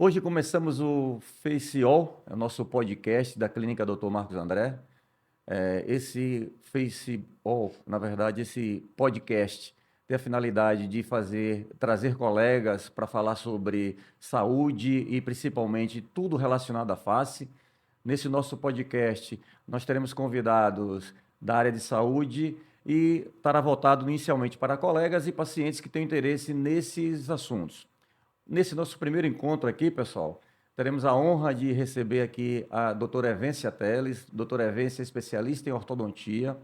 Hoje começamos o Face All, é o nosso podcast da Clínica Dr. Marcos André. Esse Face All, na verdade, esse podcast tem a finalidade de trazer colegas para falar sobre saúde e principalmente tudo relacionado à face. Nesse nosso podcast, nós teremos convidados da área de saúde e estará voltado inicialmente para colegas e pacientes que têm interesse nesses assuntos. Nesse nosso primeiro encontro aqui, pessoal, teremos a honra de receber aqui a doutora Evência Teles. Doutora Evência é especialista em ortodontia.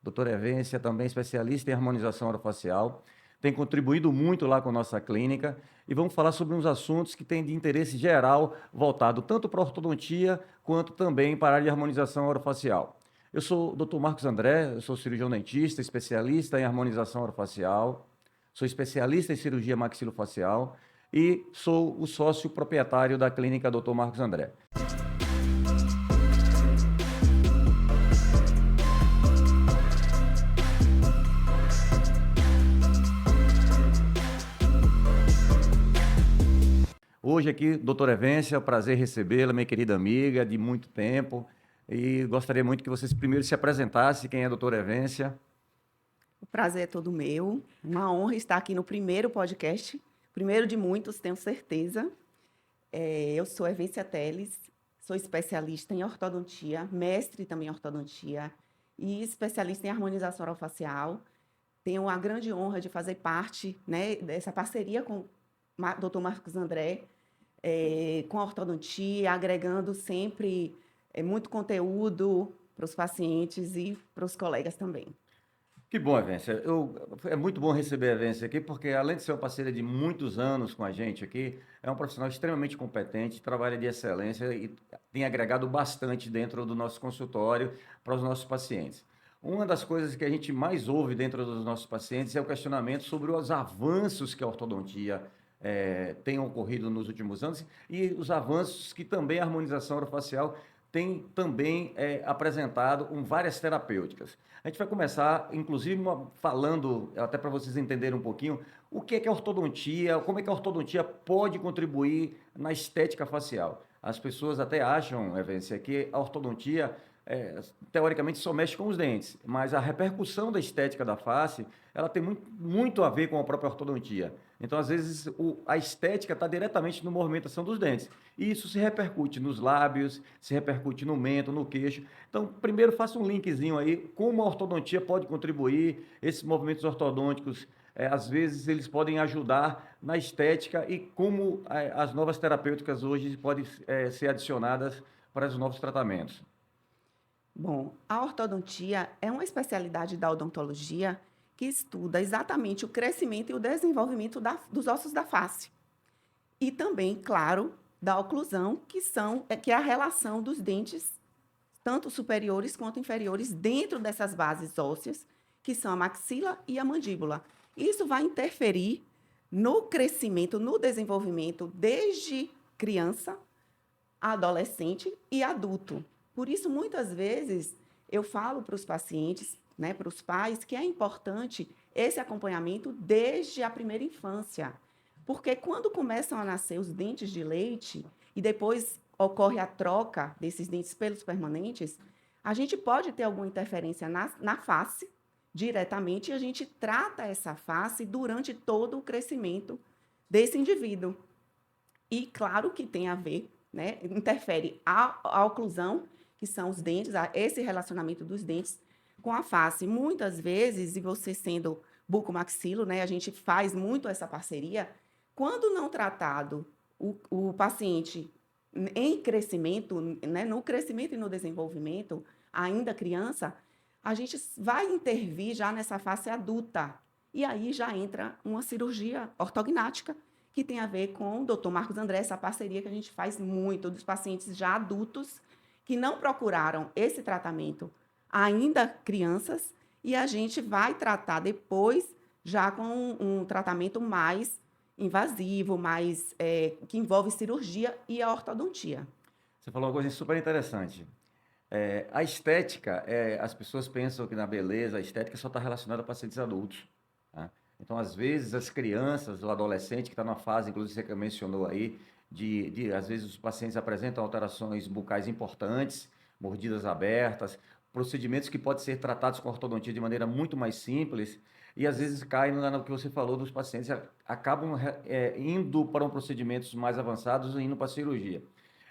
Doutora Evência também é especialista em harmonização orofacial. Tem contribuído muito lá com a nossa clínica e vamos falar sobre uns assuntos que têm de interesse geral, voltado tanto para a ortodontia quanto também para a área de harmonização orofacial. Eu sou o Dr. Marcos André, eu sou cirurgião dentista, especialista em harmonização orofacial, sou especialista em cirurgia maxilofacial e sou o sócio proprietário da clínica Dr. Marcos André. Hoje aqui, doutora Evência, é um prazer recebê-la, minha querida amiga de muito tempo, e gostaria muito que vocês primeiro se apresentassem, quem é a doutora Evência. O prazer é todo meu. Uma honra estar aqui no primeiro podcast, primeiro de muitos, tenho certeza. Eu sou Evência Teles, sou especialista em ortodontia, mestre também em ortodontia e especialista em harmonização orofacial. Tenho a grande honra de fazer parte, né, dessa parceria com o Dr. Marcos André, com a ortodontia, agregando sempre muito conteúdo para os pacientes e para os colegas também. Que bom, Evência. É muito bom receber a Evência aqui, porque além de ser uma parceira de muitos anos com a gente aqui, é um profissional extremamente competente, trabalha de excelência e tem agregado bastante dentro do nosso consultório para os nossos pacientes. Uma das coisas que a gente mais ouve dentro dos nossos pacientes é o questionamento sobre os avanços que a ortodontia tem ocorrido nos últimos anos e os avanços que também a harmonização orofacial tem também apresentado com várias terapêuticas. A gente vai começar, inclusive, falando, até para vocês entenderem um pouquinho, o que é a ortodontia, como é que a ortodontia pode contribuir na estética facial. As pessoas até acham, Evência, que a ortodontia, teoricamente, só mexe com os dentes, mas a repercussão da estética da face, ela tem muito a ver com a própria ortodontia. Então, às vezes, a estética está diretamente na movimentação dos dentes. E isso se repercute nos lábios, se repercute no mento, no queixo. Então, primeiro faça um linkzinho aí, como a ortodontia pode contribuir, esses movimentos ortodônticos, às vezes eles podem ajudar na estética e como as novas terapêuticas hoje podem ser adicionadas para os novos tratamentos. Bom, a ortodontia é uma especialidade da odontologia que estuda exatamente o crescimento e o desenvolvimento dos ossos da face. E também, claro, da oclusão, que é a relação dos dentes, tanto superiores quanto inferiores, dentro dessas bases ósseas, que são a maxila e a mandíbula. Isso vai interferir no crescimento, no desenvolvimento, desde criança, adolescente e adulto. Por isso, muitas vezes, eu falo para os pacientes, né, para os pais, que é importante esse acompanhamento desde a primeira infância. Porque quando começam a nascer os dentes de leite e depois ocorre a troca desses dentes pelos permanentes, a gente pode ter alguma interferência na face, diretamente, e a gente trata essa face durante todo o crescimento desse indivíduo. E claro que tem a ver, né, interfere a oclusão, que são os dentes, esse relacionamento dos dentes com a face. Muitas vezes, e você sendo bucomaxilo, né, a gente faz muito essa parceria, quando não tratado, o paciente em crescimento, né, no crescimento e no desenvolvimento, ainda criança, a gente vai intervir já nessa face adulta. E aí já entra uma cirurgia ortognática, que tem a ver com o Dr. Marcos André, essa parceria que a gente faz muito dos pacientes já adultos que não procuraram esse tratamento, ainda crianças, e a gente vai tratar depois já com um tratamento mais invasivo, mais que envolve cirurgia e a ortodontia. Você falou uma coisa super interessante. A estética, as pessoas pensam que na beleza, a estética só está relacionada a pacientes adultos, tá? Então, às vezes, as crianças, o adolescente que está na fase, inclusive você que mencionou aí, às vezes, os pacientes apresentam alterações bucais importantes, mordidas abertas, procedimentos que podem ser tratados com ortodontia de maneira muito mais simples, e às vezes caem no que você falou dos pacientes, acabam indo para procedimentos mais avançados e indo para a cirurgia.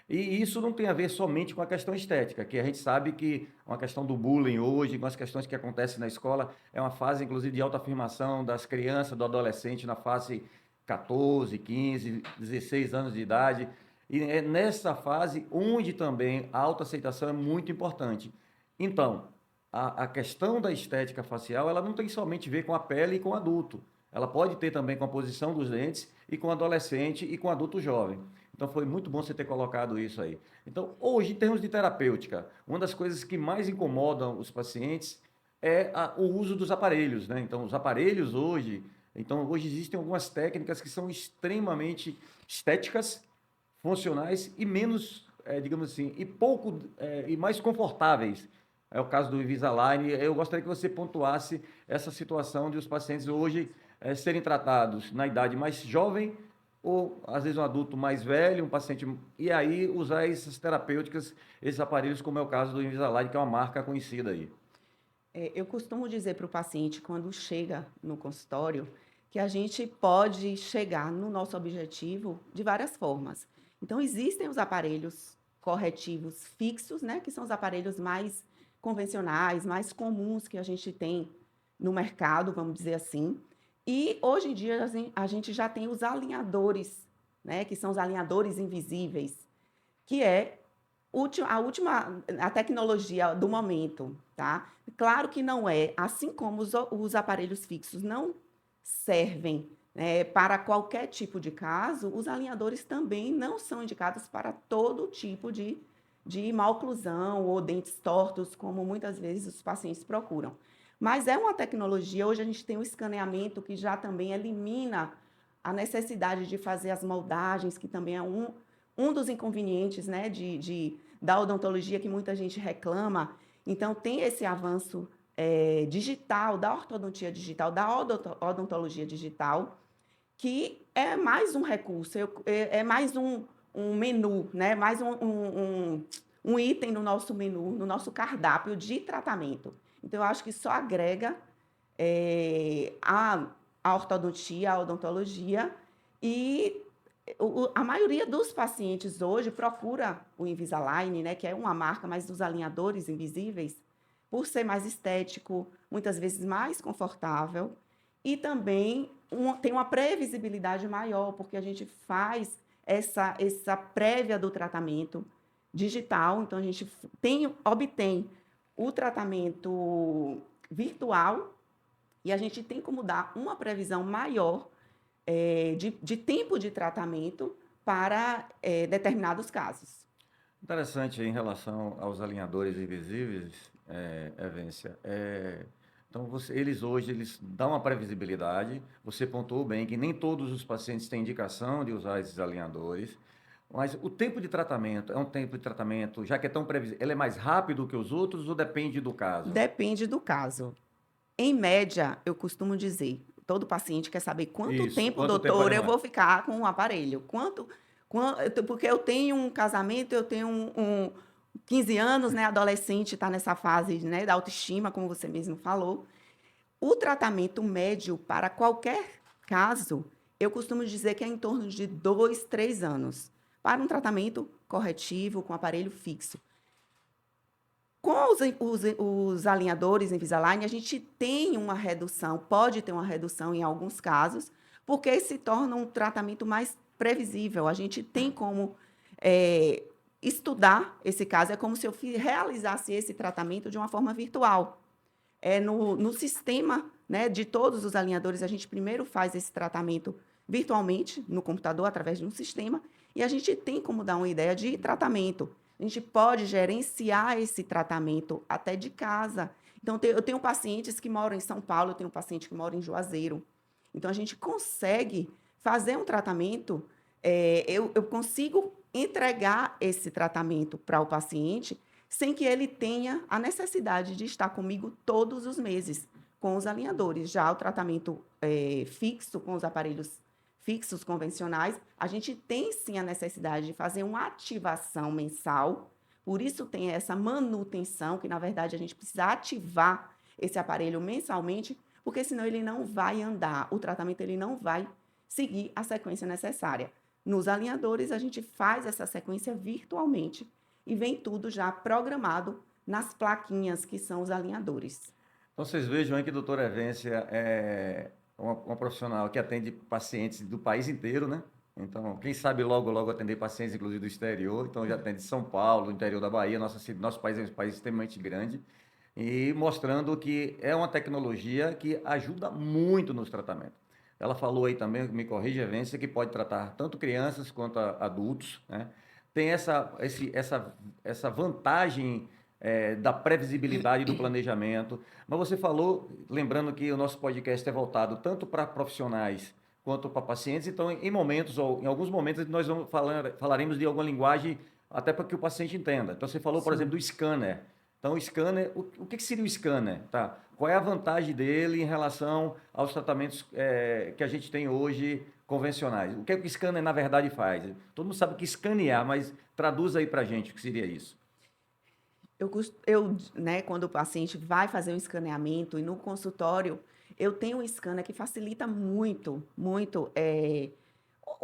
E isso não tem a ver somente com a questão estética, que a gente sabe que uma questão do bullying hoje, com as questões que acontecem na escola, é uma fase, inclusive, de autoafirmação das crianças, do adolescente, na fase 14, 15, 16 anos de idade. E é nessa fase onde também a autoaceitação é muito importante. Então, a questão da estética facial, ela não tem somente a ver com a pele e com o adulto. Ela pode ter também com a posição dos dentes e com o adolescente e com o adulto jovem. Então, foi muito bom você ter colocado isso aí. Então, hoje, em termos de terapêutica, uma das coisas que mais incomodam os pacientes é o uso dos aparelhos, né? Então, os aparelhos hoje existem algumas técnicas que são extremamente estéticas, funcionais e menos, digamos assim, e mais confortáveis. É o caso do Invisalign. Eu gostaria que você pontuasse essa situação de os pacientes hoje serem tratados na idade mais jovem ou às vezes um adulto mais velho, um paciente, e aí usar essas terapêuticas, esses aparelhos, como é o caso do Invisalign, que é uma marca conhecida aí. Eu costumo dizer para o paciente, quando chega no consultório, que a gente pode chegar no nosso objetivo de várias formas. Então, existem os aparelhos corretivos fixos, né, que são os aparelhos mais convencionais, mais comuns que a gente tem no mercado, vamos dizer assim. E hoje em dia a gente já tem os alinhadores, né, que são os alinhadores invisíveis, que é a tecnologia do momento, tá? Claro que não é, assim como os aparelhos fixos não servem, né, para qualquer tipo de caso, os alinhadores também não são indicados para todo tipo de maloclusão ou dentes tortos, como muitas vezes os pacientes procuram. Mas é uma tecnologia, hoje a gente tem o escaneamento que já também elimina a necessidade de fazer as moldagens, que também é um dos inconvenientes, né, da odontologia que muita gente reclama. Então, tem esse avanço digital, da ortodontia digital, da odontologia digital, que é mais um recurso, é mais um menu, né, mais um item no nosso menu, no nosso cardápio de tratamento. Então, eu acho que só agrega a ortodontia, a odontologia, e a maioria dos pacientes hoje procura o Invisalign, né, que é uma marca mais dos alinhadores invisíveis, por ser mais estético, muitas vezes mais confortável, e também tem uma previsibilidade maior, porque a gente faz essa prévia do tratamento digital, então a gente obtém o tratamento virtual e a gente tem como dar uma previsão maior de tempo de tratamento para determinados casos. Interessante em relação aos alinhadores invisíveis, Evência. Então, eles dão uma previsibilidade. Você pontuou bem que nem todos os pacientes têm indicação de usar esses alinhadores, mas o tempo de tratamento é um tempo de tratamento, já que é tão previsível, ele é mais rápido que os outros ou depende do caso? Depende do caso. Em média, eu costumo dizer, todo paciente quer saber quanto Isso, tempo, quanto tempo vai doutor, eu demorar? vou ficar com o aparelho. Porque eu tenho um casamento, eu tenho 15 anos, né? Adolescente está nessa fase, né, da autoestima, como você mesmo falou. O tratamento médio para qualquer caso, eu costumo dizer que é em torno de 2, 3 anos, para um tratamento corretivo com aparelho fixo. Com os alinhadores Invisalign, a gente tem uma redução, pode ter uma redução em alguns casos, porque se torna um tratamento mais previsível. A gente tem como estudar esse caso, é como se eu realizasse esse tratamento de uma forma virtual. No sistema, né, de todos os alinhadores, a gente primeiro faz esse tratamento virtualmente, no computador, através de um sistema, e a gente tem como dar uma ideia de tratamento. A gente pode gerenciar esse tratamento até de casa. Então, eu tenho pacientes que moram em São Paulo, eu tenho um paciente que mora em Juazeiro. Então, a gente consegue fazer um tratamento, eu consigo entregar esse tratamento para o paciente sem que ele tenha a necessidade de estar comigo todos os meses com os alinhadores. Já o tratamento fixo, com os aparelhos fixos convencionais, a gente tem sim a necessidade de fazer uma ativação mensal, por isso tem essa manutenção, que na verdade a gente precisa ativar esse aparelho mensalmente, porque senão ele não vai andar, o tratamento ele não vai seguir a sequência necessária. Nos alinhadores, a gente faz essa sequência virtualmente e vem tudo já programado nas plaquinhas que são os alinhadores. Então, vocês vejam aí que a doutora Evência é uma profissional que atende pacientes do país inteiro, né? Então, quem sabe logo, logo atender pacientes, inclusive do exterior. Então, já atende São Paulo, interior da Bahia. Nosso país é um país extremamente grande. E mostrando que é uma tecnologia que ajuda muito nos tratamentos. Ela falou aí também, me corrija, Evência, que pode tratar tanto crianças quanto adultos, né? Tem essa vantagem da previsibilidade do planejamento. Mas você falou, lembrando que o nosso podcast é voltado tanto para profissionais quanto para pacientes, então em momentos, ou em alguns momentos, nós falaremos de alguma linguagem até para que o paciente entenda. Então você falou, por exemplo, Sim. do scanner. Então, o scanner, o que seria o scanner? Tá? Qual é a vantagem dele em relação aos tratamentos que a gente tem hoje convencionais? O que é que o scanner, na verdade, faz? Todo mundo sabe o que escanear, mas traduz aí para a gente o que seria isso. Né, quando o paciente vai fazer um escaneamento e no consultório, eu tenho um scanner que facilita muito, muito,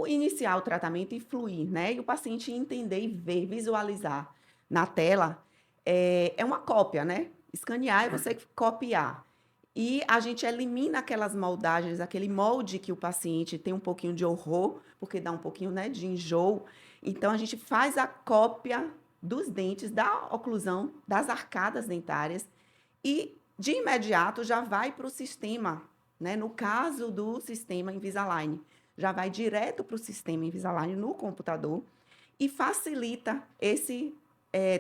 iniciar o tratamento e fluir, né? E o paciente entender e ver, visualizar na tela, é uma cópia, né? Escanear é você copiar. E a gente elimina aquelas moldagens, aquele molde que o paciente tem um pouquinho de horror, porque dá um pouquinho, né, de enjoo. Então, a gente faz a cópia dos dentes, da oclusão, das arcadas dentárias e, de imediato, já vai para o sistema, né? No caso do sistema Invisalign, já vai direto para o sistema Invisalign no computador e facilita esse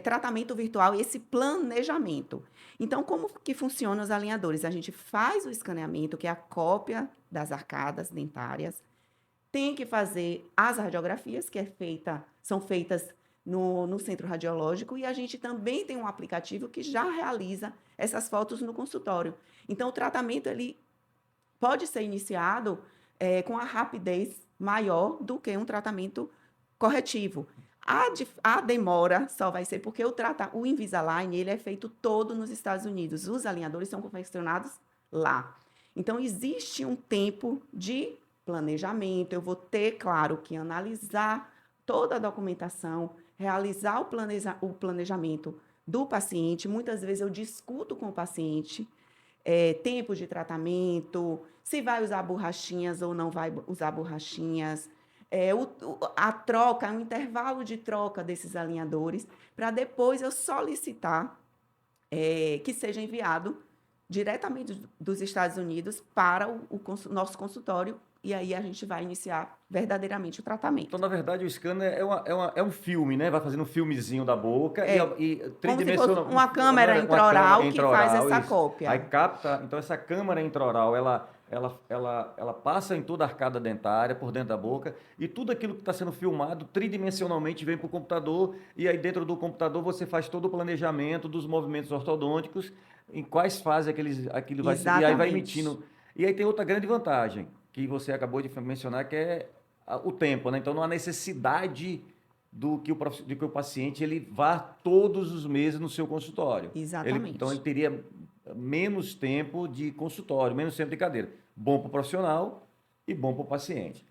tratamento virtual, esse planejamento. Então, como que funcionam os alinhadores? A gente faz o escaneamento, que é a cópia das arcadas dentárias, tem que fazer as radiografias, são feitas no centro radiológico, e a gente também tem um aplicativo que já realiza essas fotos no consultório. Então, o tratamento ele pode ser iniciado com a rapidez maior do que um tratamento corretivo. A demora só vai ser porque o Invisalign ele é feito todo nos Estados Unidos. Os alinhadores são confeccionados lá. Então, existe um tempo de planejamento. Eu vou ter, claro, que analisar toda a documentação, realizar o planejamento do paciente. Muitas vezes eu discuto com o paciente tempo de tratamento, se vai usar borrachinhas ou não vai usar borrachinhas, a troca, o intervalo de troca desses alinhadores, para depois eu solicitar que seja enviado diretamente dos Estados Unidos para nosso consultório, e aí a gente vai iniciar verdadeiramente o Então, tratamento. na verdade, o scanner é um filme, né? Vai fazendo um filmezinho da boca e Como se fosse tridimensional, uma câmera uma câmera intraoral que faz intraoral, essa isso. Aí cópia. capta, então essa câmera intraoral, ela passa em toda a arcada dentária, por dentro da boca, e tudo aquilo que está sendo filmado tridimensionalmente vem para o computador, e aí dentro do computador você faz todo o planejamento dos movimentos ortodônticos, em quais fases aquilo vai ser, e aí vai Exatamente. emitindo. E aí tem outra grande vantagem, que você acabou de mencionar, que é o tempo, né? Então não há necessidade do que o paciente ele vá todos os meses no seu consultório. Então ele Exatamente. teria menos tempo de consultório, menos tempo de cadeira. Bom para o profissional e bom para o paciente.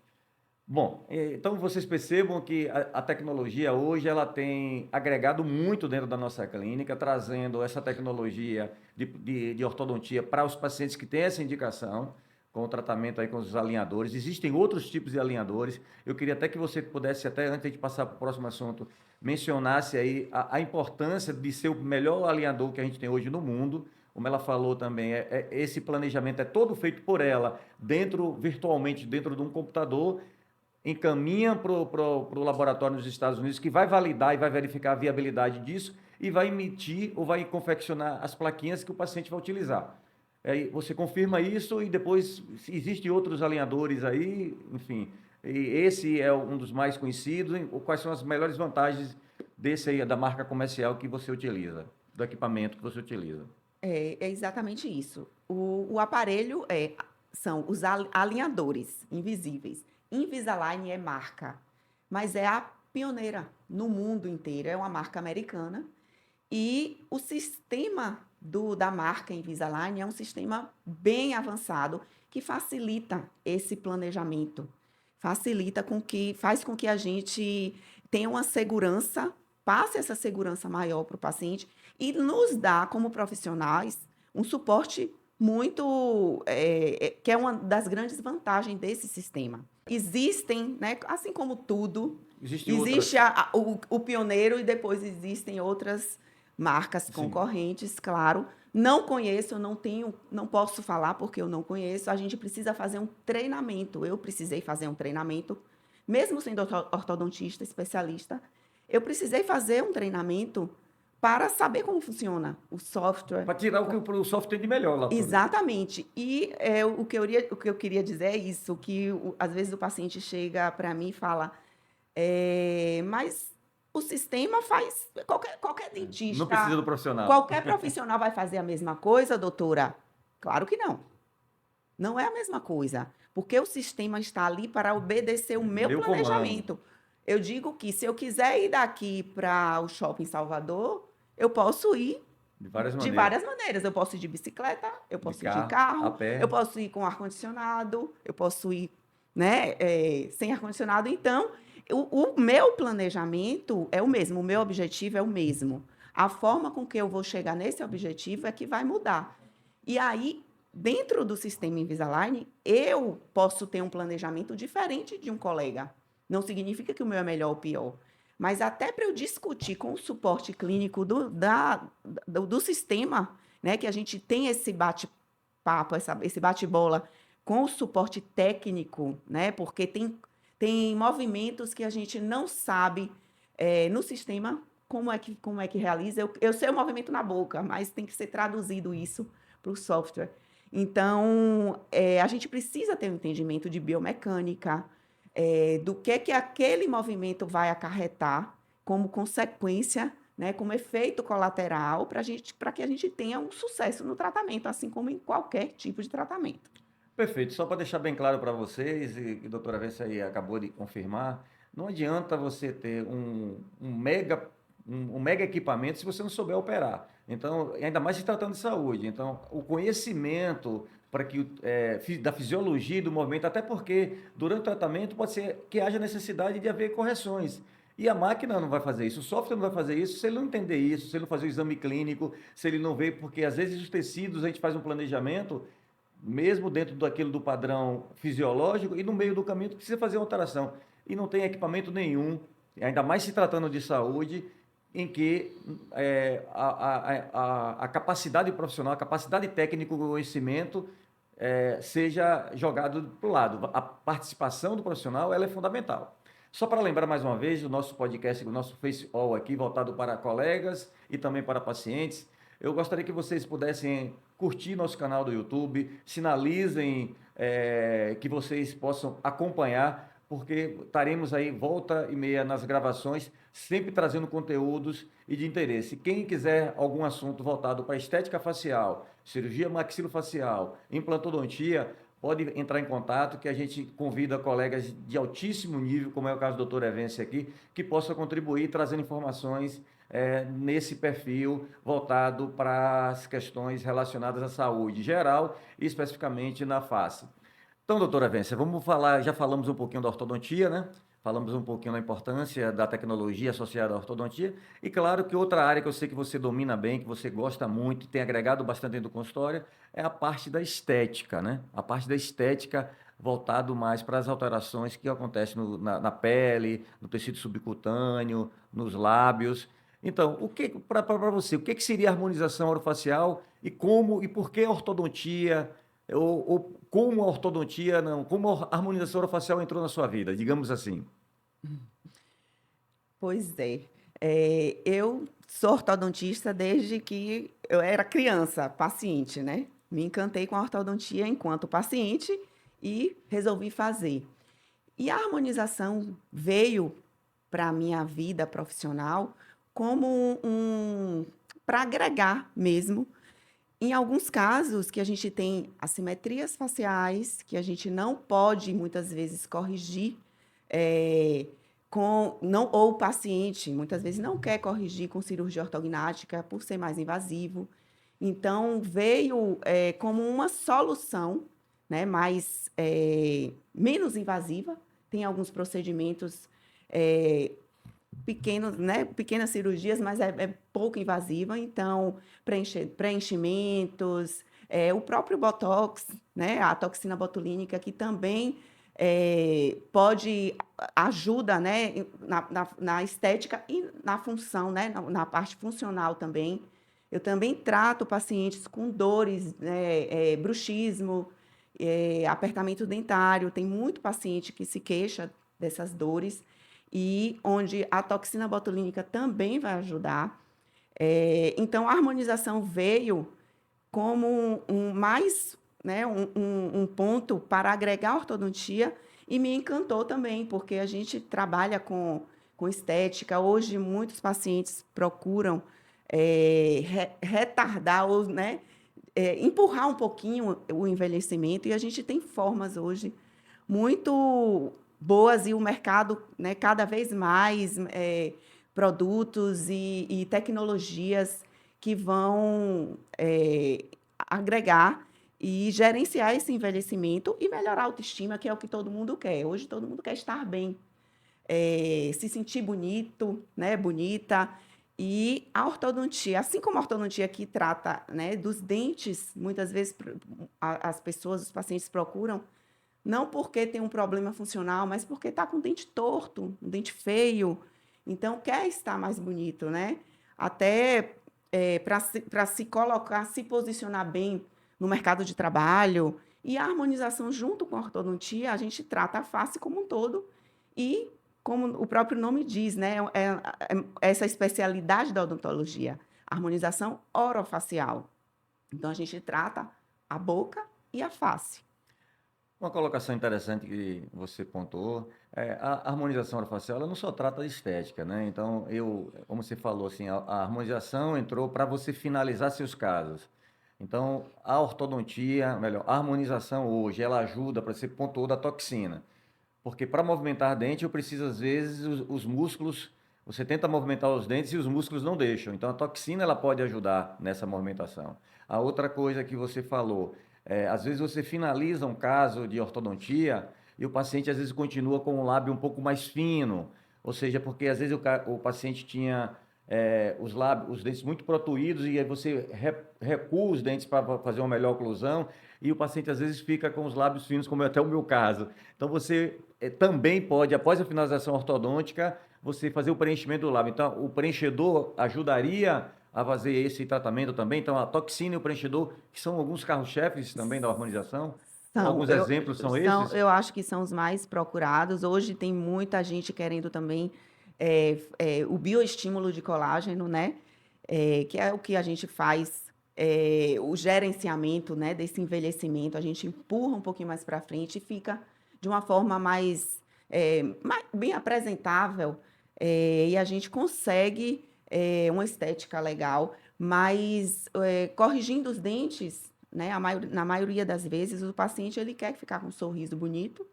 Bom, então vocês percebam que a tecnologia hoje ela tem agregado muito dentro da nossa clínica, trazendo essa tecnologia de ortodontia para os pacientes que têm essa indicação, com o tratamento aí com os alinhadores. Existem outros tipos de alinhadores. Eu queria até que você pudesse, até antes de passar para o próximo assunto, mencionasse aí a importância de ser o melhor alinhador que a gente tem hoje no mundo. Como ela falou também, esse planejamento é todo feito por ela, virtualmente, dentro de um computador, encaminha para o laboratório nos Estados Unidos, que vai validar e vai verificar a viabilidade disso e vai emitir ou vai confeccionar as plaquinhas que o paciente vai utilizar. Aí você confirma isso e depois existem outros alinhadores aí, enfim. E esse é um dos mais conhecidos. Quais são as melhores vantagens desse aí, da marca comercial que você utiliza, do equipamento que você utiliza? É exatamente isso. O aparelho são os alinhadores invisíveis, Invisalign é marca, mas é a pioneira no mundo inteiro, é uma marca americana. E o sistema da marca Invisalign é um sistema bem avançado que facilita esse planejamento, faz com que a gente tenha uma segurança, passe essa segurança maior para o paciente e nos dá, como profissionais, um suporte muito, que é uma das grandes vantagens desse sistema. Existem, né, assim como tudo, Existem existe outras. o pioneiro e depois existem outras marcas Sim. concorrentes, claro. Não conheço, não tenho, não posso falar porque eu não conheço. A gente precisa fazer um treinamento. Eu precisei fazer um treinamento, mesmo sendo ortodontista, especialista, eu precisei fazer um treinamento para saber como funciona o software. Para tirar o software tem de melhor lá por dentro. Exatamente. E o que eu queria dizer é isso, que às vezes o paciente chega para mim e fala, mas o sistema faz, qualquer Não precisa dentista, do profissional. qualquer profissional vai fazer a mesma coisa, doutora? Claro que não. Não é a mesma coisa, porque o sistema está ali para obedecer o meu Meu comando. planejamento. Eu digo que se eu quiser ir daqui para o shopping Salvador, eu posso ir De várias de maneiras. várias maneiras. Eu posso ir de bicicleta, eu De posso ir de carro, a carro, eu pé. posso ir com ar-condicionado, eu posso ir, né, sem ar-condicionado. Então, o meu planejamento é o mesmo, o meu objetivo é o mesmo. A forma com que eu vou chegar nesse objetivo é que vai mudar. E aí, dentro do sistema Invisalign, eu posso ter um planejamento diferente de um colega. Não significa que o meu é melhor ou pior. Mas até para eu discutir com o suporte clínico do sistema, né, que a gente tem esse bate-papo, esse bate-bola com o suporte técnico, né, porque tem movimentos que a gente não sabe no sistema como é que realiza. Eu sei o movimento na boca, mas tem que ser traduzido isso para o software. Então, a gente precisa ter um entendimento de biomecânica, do que aquele movimento vai acarretar como consequência, né, como efeito colateral para que a gente tenha um sucesso no tratamento, assim como em qualquer tipo de tratamento. Perfeito. Só para deixar bem claro para vocês, e a doutora Vência aí acabou de confirmar, não adianta você ter um mega equipamento se você não souber operar. Então, ainda mais se tratando de saúde. Então, o conhecimento para que da fisiologia e do movimento, até porque durante o tratamento pode ser que haja necessidade de haver correções. E a máquina não vai fazer isso, o software não vai fazer isso, se ele não entender isso, se ele não fazer o exame clínico, se ele não ver, porque às vezes os tecidos a gente faz um planejamento mesmo dentro daquilo do padrão fisiológico, e no meio do caminho precisa fazer uma alteração. E não tem equipamento nenhum, ainda mais se tratando de saúde, em que a capacidade profissional, a capacidade técnica, o conhecimento seja jogado para o lado. A participação do profissional ela é fundamental. Só para lembrar mais uma vez, o nosso podcast, o nosso Face All aqui, voltado para colegas e também para pacientes, eu gostaria que vocês pudessem curtir nosso canal do YouTube, sinalizem que vocês possam acompanhar, porque estaremos aí volta e meia nas gravações, sempre trazendo conteúdos e de interesse. Quem quiser algum assunto voltado para estética facial, cirurgia maxilofacial, implantodontia, pode entrar em contato que a gente convida colegas de altíssimo nível, como é o caso do Dr. Evência aqui, que possa contribuir trazendo informações nesse perfil voltado para as questões relacionadas à saúde geral e especificamente na face. Então, doutora Vência, vamos falar, já falamos um pouquinho da ortodontia, né? Falamos um pouquinho da importância da tecnologia associada à ortodontia e claro que outra área que eu sei que você domina bem, que você gosta muito, tem agregado bastante dentro do consultório, é a parte da estética, né? A parte da estética voltado mais para as alterações que acontecem na pele, no tecido subcutâneo, nos lábios. Então, para você, o que seria a harmonização orofacial e como e por que a ortodontia ou como a ortodontia, não, como a harmonização orofacial entrou na sua vida, digamos assim? Pois é. Eu sou ortodontista desde que eu era criança, paciente, né? Me encantei com a ortodontia enquanto paciente e resolvi fazer. E a harmonização veio para a minha vida profissional como para agregar mesmo. Em alguns casos que a gente tem assimetrias faciais, que a gente não pode muitas vezes corrigir, eh, com não ou o paciente muitas vezes não quer corrigir com cirurgia ortognática por ser mais invasivo. Então veio, como uma solução, né, mais, menos invasiva. Tem alguns procedimentos, eh, pequenos, né, pequenas cirurgias, mas é pouco invasiva, então preenchimentos, o próprio botox, né, a toxina botulínica que também, pode ajuda, né, na estética e na função, né, na parte funcional também. Eu também trato pacientes com dores, né, bruxismo, apertamento dentário, tem muito paciente que se queixa dessas dores, e onde a toxina botulínica também vai ajudar. Então, a harmonização veio como mais, né, um ponto para agregar ortodontia e me encantou também, porque a gente trabalha com estética. Hoje, muitos pacientes procuram retardar ou, né, empurrar um pouquinho o envelhecimento, e a gente tem formas hoje muito boas e o mercado, né, cada vez mais produtos e tecnologias que vão agregar e gerenciar esse envelhecimento e melhorar a autoestima, que é o que todo mundo quer. Hoje todo mundo quer estar bem, se sentir bonito, né, bonita. E a ortodontia, assim como a ortodontia que trata, né, dos dentes, muitas vezes as pessoas, os pacientes procuram não porque tem um problema funcional, mas porque está com o dente torto, um dente feio. Então, quer estar mais bonito, né? Até para se colocar, se posicionar bem no mercado de trabalho. E a harmonização junto com a ortodontia, a gente trata a face como um todo. E, como o próprio nome diz, né? Essa especialidade da odontologia, harmonização orofacial. Então, a gente trata a boca e a face. Uma colocação interessante que você pontuou, a harmonização orofacial, ela não só trata de estética, né? Então, como você falou, assim, a harmonização entrou para você finalizar seus casos. Então, a ortodontia, melhor, a harmonização hoje, ela ajuda para você pontuou da toxina. Porque para movimentar dente, eu preciso, às vezes, os músculos, você tenta movimentar os dentes e os músculos não deixam. Então, a toxina, ela pode ajudar nessa movimentação. A outra coisa que você falou, às vezes você finaliza um caso de ortodontia e o paciente, às vezes, continua com o lábio um pouco mais fino. Ou seja, porque, às vezes, o paciente tinha os lábios, os dentes muito protuídos e aí você recua os dentes para fazer uma melhor oclusão e o paciente, às vezes, fica com os lábios finos, como é até o meu caso. Então, você também pode, após a finalização ortodôntica, você fazer o preenchimento do lábio. Então, o preenchedor ajudaria a fazer esse tratamento também. Então, a toxina e o preenchedor, que são alguns carros-chefes também da harmonização. São, Alguns exemplos são esses? eu acho que são os mais procurados. Hoje tem muita gente querendo também o bioestímulo de colágeno, né? Que é o que a gente faz, o gerenciamento, né, desse envelhecimento. A gente empurra um pouquinho mais para frente e fica de uma forma mais bem apresentável, e a gente consegue uma estética legal, mas corrigindo os dentes, né, na maioria das vezes, o paciente ele quer ficar com um sorriso bonito,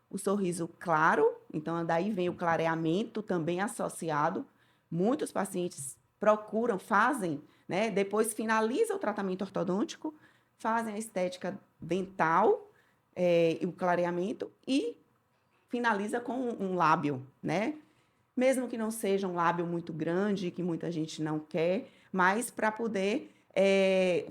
o sorriso claro, então daí vem o clareamento também associado. Muitos pacientes procuram, fazem, né, depois finaliza o tratamento ortodôntico, fazem a estética dental, e o clareamento e finaliza com um lábio, né? Mesmo que não seja um lábio muito grande, que muita gente não quer, mas para poder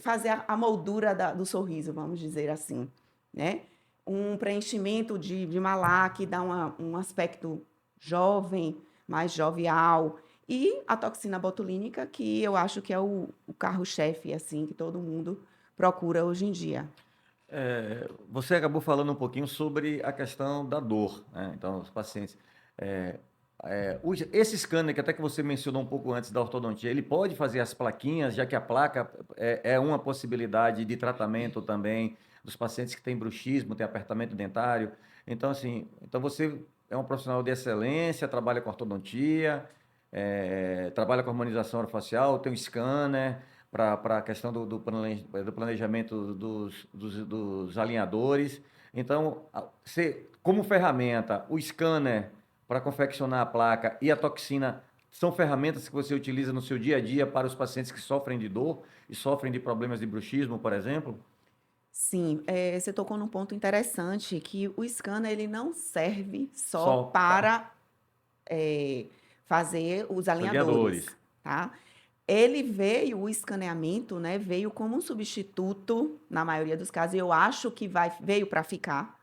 fazer a moldura do sorriso, vamos dizer assim, né? Um preenchimento de malar que dá um aspecto jovem, mais jovial, e a toxina botulínica, que eu acho que é o carro-chefe, assim, que todo mundo procura hoje em dia. Você acabou falando um pouquinho sobre a questão da dor, né? Então, os pacientes. Esse scanner, que até que você mencionou um pouco antes da ortodontia, ele pode fazer as plaquinhas, já que a placa é uma possibilidade de tratamento também dos pacientes que têm bruxismo, têm apertamento dentário. Então, assim, então você é um profissional de excelência, trabalha com ortodontia, trabalha com harmonização orofacial, tem um scanner. para a questão do planejamento dos alinhadores. Então, como ferramenta, o scanner para confeccionar a placa e a toxina são ferramentas que você utiliza no seu dia a dia para os pacientes que sofrem de dor e sofrem de problemas de bruxismo, por exemplo? Sim, você tocou num ponto interessante, que o scanner ele não serve só Só para, eh, fazer os alinhadores, alinhadores. tá. O escaneamento, né, veio como um substituto, na maioria dos casos, e eu acho que veio para ficar,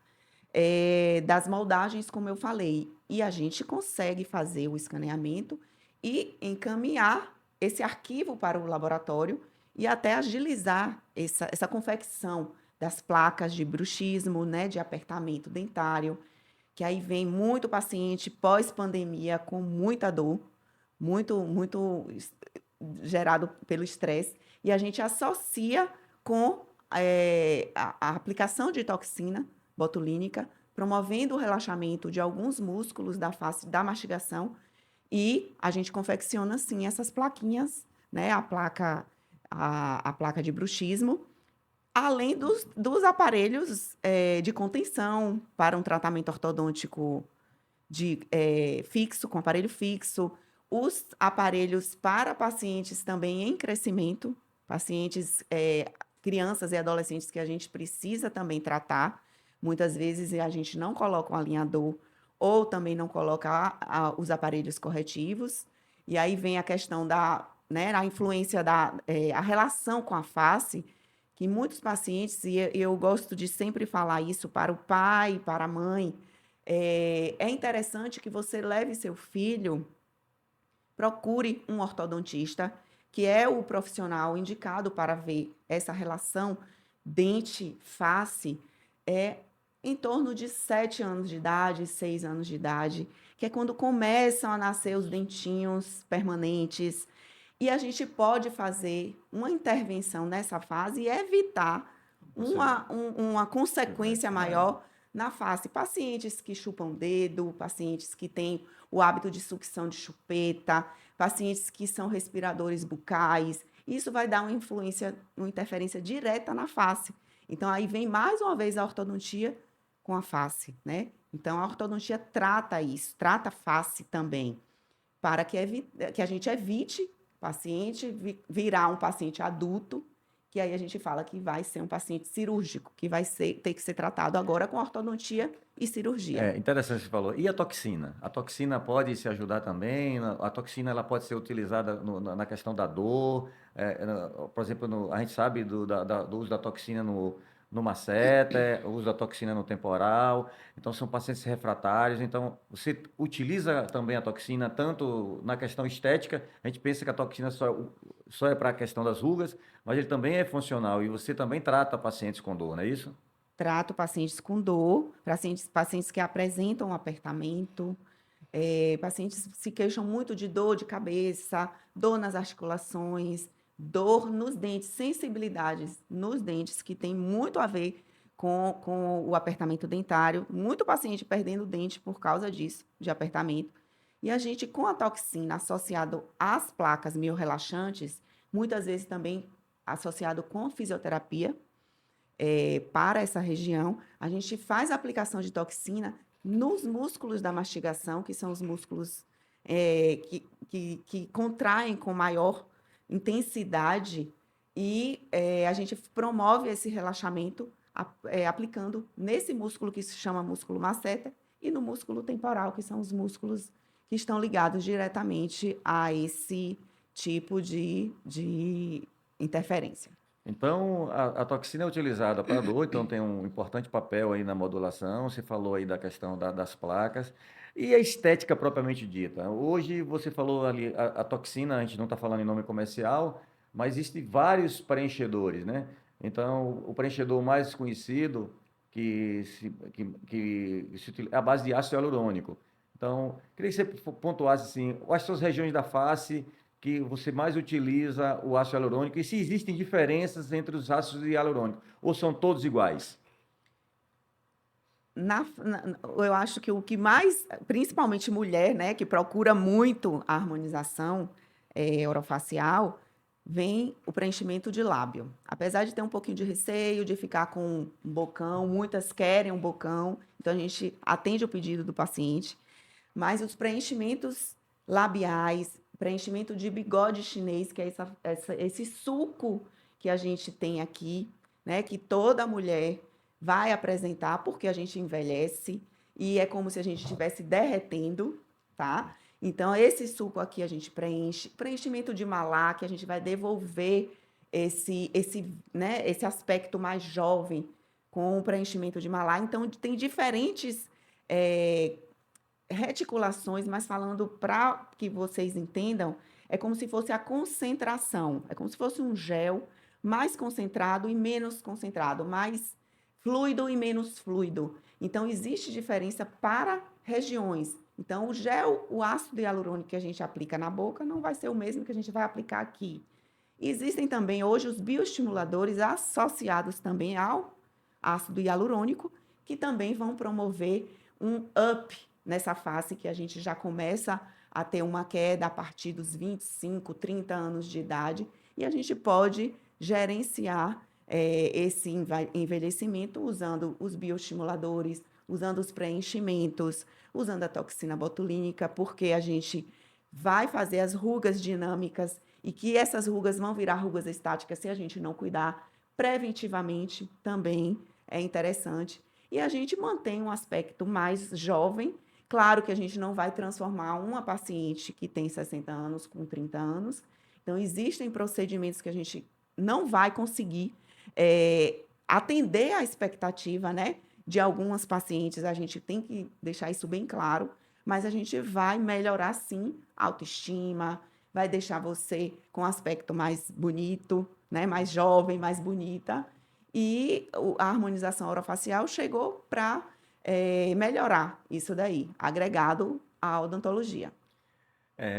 das moldagens, como eu falei. E a gente consegue fazer o escaneamento e encaminhar esse arquivo para o laboratório e até agilizar essa confecção das placas de bruxismo, né, de apertamento dentário, que aí vem muito paciente pós-pandemia com muita dor, muito gerado pelo estresse, e a gente associa com a aplicação de toxina botulínica, promovendo o relaxamento de alguns músculos da face da mastigação, e a gente confecciona, sim, essas plaquinhas, né, a placa de bruxismo, além dos aparelhos de contenção para um tratamento ortodôntico fixo, com aparelho fixo, os aparelhos para pacientes também em crescimento, pacientes, crianças e adolescentes que a gente precisa também tratar. Muitas vezes a gente não coloca um alinhador ou também não coloca os aparelhos corretivos. E aí vem a questão né, a influência a relação com a face, que muitos pacientes, e eu gosto de sempre falar isso para o pai, para a mãe, é interessante que você leve seu filho, procure um ortodontista, que é o profissional indicado para ver essa relação dente-face, é em torno de 7 anos de idade, 6 anos de idade, que é quando começam a nascer os dentinhos permanentes. E a gente pode fazer uma intervenção nessa fase e evitar Você uma consequência é, maior na face. Pacientes que chupam dedo, pacientes que têm o hábito de sucção de chupeta, pacientes que são respiradores bucais. Isso vai dar uma interferência direta na face. Então, aí vem mais uma vez a ortodontia com a face, né? Então, a ortodontia trata isso, trata a face também, para que a gente evite o paciente virar um paciente adulto, que aí a gente fala que vai ser um paciente cirúrgico, que ter que ser tratado agora com ortodontia e cirurgia. interessante você falou. E a toxina? A toxina pode se ajudar também? A toxina ela pode ser utilizada na questão da dor. Por exemplo, a gente sabe do uso da toxina no masseter, o uso da toxina no temporal. Então, são pacientes refratários. Então, você utiliza também a toxina tanto na questão estética. A gente pensa que a toxina só é para a questão das rugas, mas ele também é funcional. E você também trata pacientes com dor, não é isso? Trato pacientes com dor, pacientes que apresentam apertamento, pacientes se queixam muito de dor de cabeça, dor nas articulações, dor nos dentes, sensibilidades nos dentes, que tem muito a ver com o apertamento dentário. Muito paciente perdendo dente por causa disso, de apertamento. E a gente, com a toxina associado às placas miorrelaxantes, muitas vezes também associado com fisioterapia, para essa região, a gente faz a aplicação de toxina nos músculos da mastigação, que são os músculos que contraem com maior intensidade, e a gente promove esse relaxamento aplicando nesse músculo que se chama músculo masseter e no músculo temporal, que são os músculos que estão ligados diretamente a esse tipo de interferência. Então, a toxina é utilizada para dor, então tem um importante papel aí na modulação. Você falou aí da questão das placas. E a estética propriamente dita. Hoje você falou ali, a toxina, a gente não está falando em nome comercial, mas existem vários preenchedores, né? Então, o preenchedor mais conhecido é a base de ácido hialurônico. Então, queria que você pontuasse assim, quais são as regiões da face que você mais utiliza o ácido hialurônico e se existem diferenças entre os ácidos hialurônicos ou são todos iguais? Eu acho que o que mais, principalmente mulher, né, que procura muito a harmonização orofacial, vem o preenchimento de lábio. Apesar de ter um pouquinho de receio, de ficar com um bocão, muitas querem um bocão, então a gente atende o pedido do paciente, mas os preenchimentos labiais, preenchimento de bigode chinês, que é esse suco que a gente tem aqui, né, que toda mulher vai apresentar porque a gente envelhece e é como se a gente estivesse derretendo, tá? Então, esse suco aqui a gente preenche, preenchimento de malá, que a gente vai devolver esse aspecto mais jovem com o preenchimento de malá. Então, tem diferentes reticulações, mas falando para que vocês entendam, é como se fosse a concentração, é como se fosse um gel mais concentrado e menos concentrado, mais fluido e menos fluido. Então, existe diferença para regiões. Então, o gel, o ácido hialurônico que a gente aplica na boca não vai ser o mesmo que a gente vai aplicar aqui. Existem também hoje os bioestimuladores associados também ao ácido hialurônico, que também vão promover um up nessa face que a gente já começa a ter uma queda a partir dos 25, 30 anos de idade, e a gente pode gerenciar esse envelhecimento usando os bioestimuladores, usando os preenchimentos, usando a toxina botulínica, porque a gente vai fazer as rugas dinâmicas e que essas rugas vão virar rugas estáticas se a gente não cuidar preventivamente também é interessante. E a gente mantém um aspecto mais jovem. Claro que a gente não vai transformar uma paciente que tem 60 anos com 30 anos. Então, existem procedimentos que a gente não vai conseguir atender à expectativa, né, de algumas pacientes. A gente tem que deixar isso bem claro, mas a gente vai melhorar, sim, a autoestima, vai deixar você com um aspecto mais bonito, né, mais jovem, mais bonita. E a harmonização orofacial chegou para melhorar isso daí, agregado à odontologia.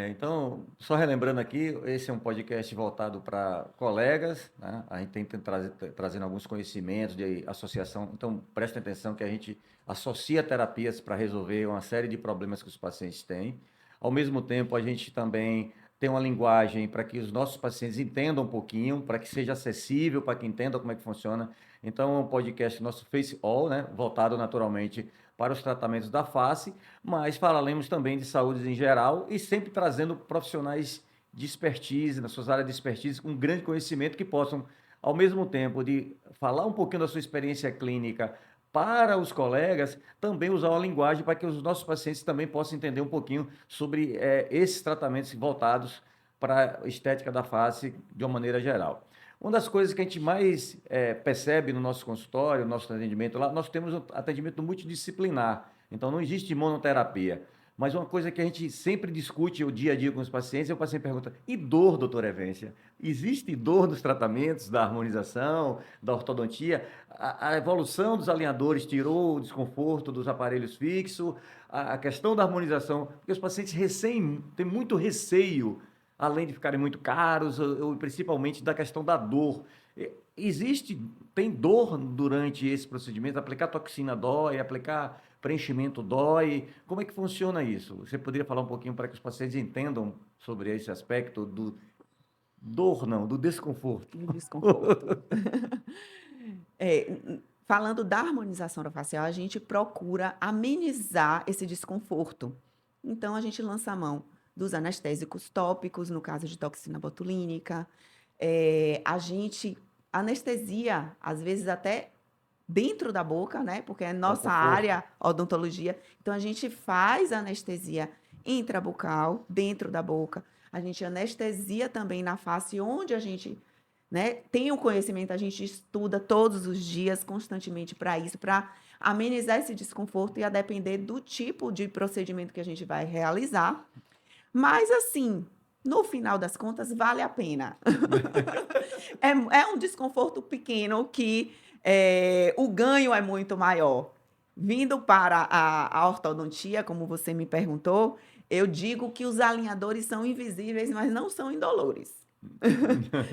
Então, só relembrando aqui, esse é um podcast voltado para colegas, né? A gente tenta trazendo alguns conhecimentos de associação, então presta atenção que a gente associa terapias para resolver uma série de problemas que os pacientes têm. Ao mesmo tempo, a gente também tem uma linguagem para que os nossos pacientes entendam um pouquinho, para que seja acessível, para que entendam como é que funciona. Então, é um podcast nosso Face All, né? Voltado naturalmente para os tratamentos da face, mas falaremos também de saúde em geral e sempre trazendo profissionais de expertise, nas suas áreas de expertise, com grande conhecimento que possam, ao mesmo tempo de falar um pouquinho da sua experiência clínica para os colegas, também usar uma linguagem para que os nossos pacientes também possam entender um pouquinho sobre esses tratamentos voltados para a estética da face de uma maneira geral. Uma das coisas que a gente mais percebe no nosso consultório, no nosso atendimento lá, nós temos um atendimento multidisciplinar, então não existe monoterapia. Mas uma coisa que a gente sempre discute o dia a dia com os pacientes, o paciente pergunta, e dor, doutora Evência? Existe dor nos tratamentos da harmonização, da ortodontia? A evolução dos alinhadores tirou o desconforto dos aparelhos fixos, a questão da harmonização, porque os pacientes têm muito receio além de ficarem muito caros, ou principalmente da questão da dor. Tem dor durante esse procedimento? Aplicar toxina dói, aplicar preenchimento dói? Como é que funciona isso? Você poderia falar um pouquinho para que os pacientes entendam sobre esse aspecto do desconforto? Do desconforto. Falando da harmonização orofacial, a gente procura amenizar esse desconforto. Então, a gente lança a mão dos anestésicos tópicos, no caso de toxina botulínica. A gente anestesia, às vezes até dentro da boca, né? Porque é nossa área odontologia. Então, a gente faz anestesia intrabucal, dentro da boca. A gente anestesia também na face, onde a gente, né, tem o conhecimento, a gente estuda todos os dias, constantemente, para isso, para amenizar esse desconforto e a depender do tipo de procedimento que a gente vai realizar. Mas, assim, no final das contas, vale a pena. É um desconforto pequeno que o ganho é muito maior. Vindo para a ortodontia, como você me perguntou, eu digo que os alinhadores são invisíveis, mas não são indolores.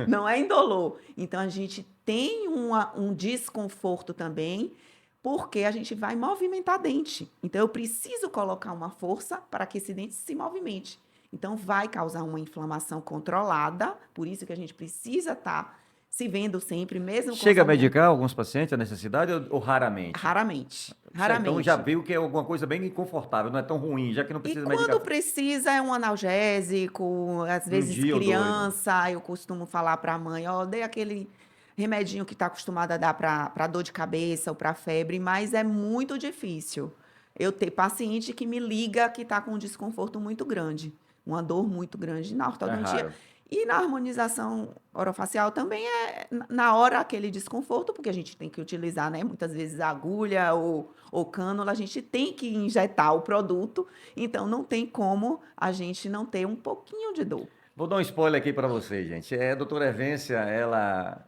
Não é indolor. Então, a gente tem um desconforto também, porque a gente vai movimentar dente. Então, eu preciso colocar uma força para que esse dente se movimente. Então, vai causar uma inflamação controlada, por isso que a gente precisa estar se vendo sempre, mesmo com Chega a essa doença. medicar alguns pacientes a necessidade ou raramente? Raramente, Então já raramente. viu que é alguma coisa bem confortável, não é tão ruim, já que não E precisa medicar quando precisa, é um analgésico, às um vezes dia ou dois, né? criança, eu costumo falar para a mãe, ó, dê aquele remedinho que está acostumada a dar para dor de cabeça ou para febre, mas é muito difícil. Eu tenho paciente que me liga que está com um desconforto muito grande, uma dor muito grande na É ortodontia. raro. E na harmonização orofacial também é na hora aquele desconforto, porque a gente tem que utilizar, né, muitas vezes agulha ou cânula, a gente tem que injetar o produto, então não tem como a gente não ter um pouquinho de dor. Vou dar um spoiler aqui para vocês, gente. A doutora Evência, ela,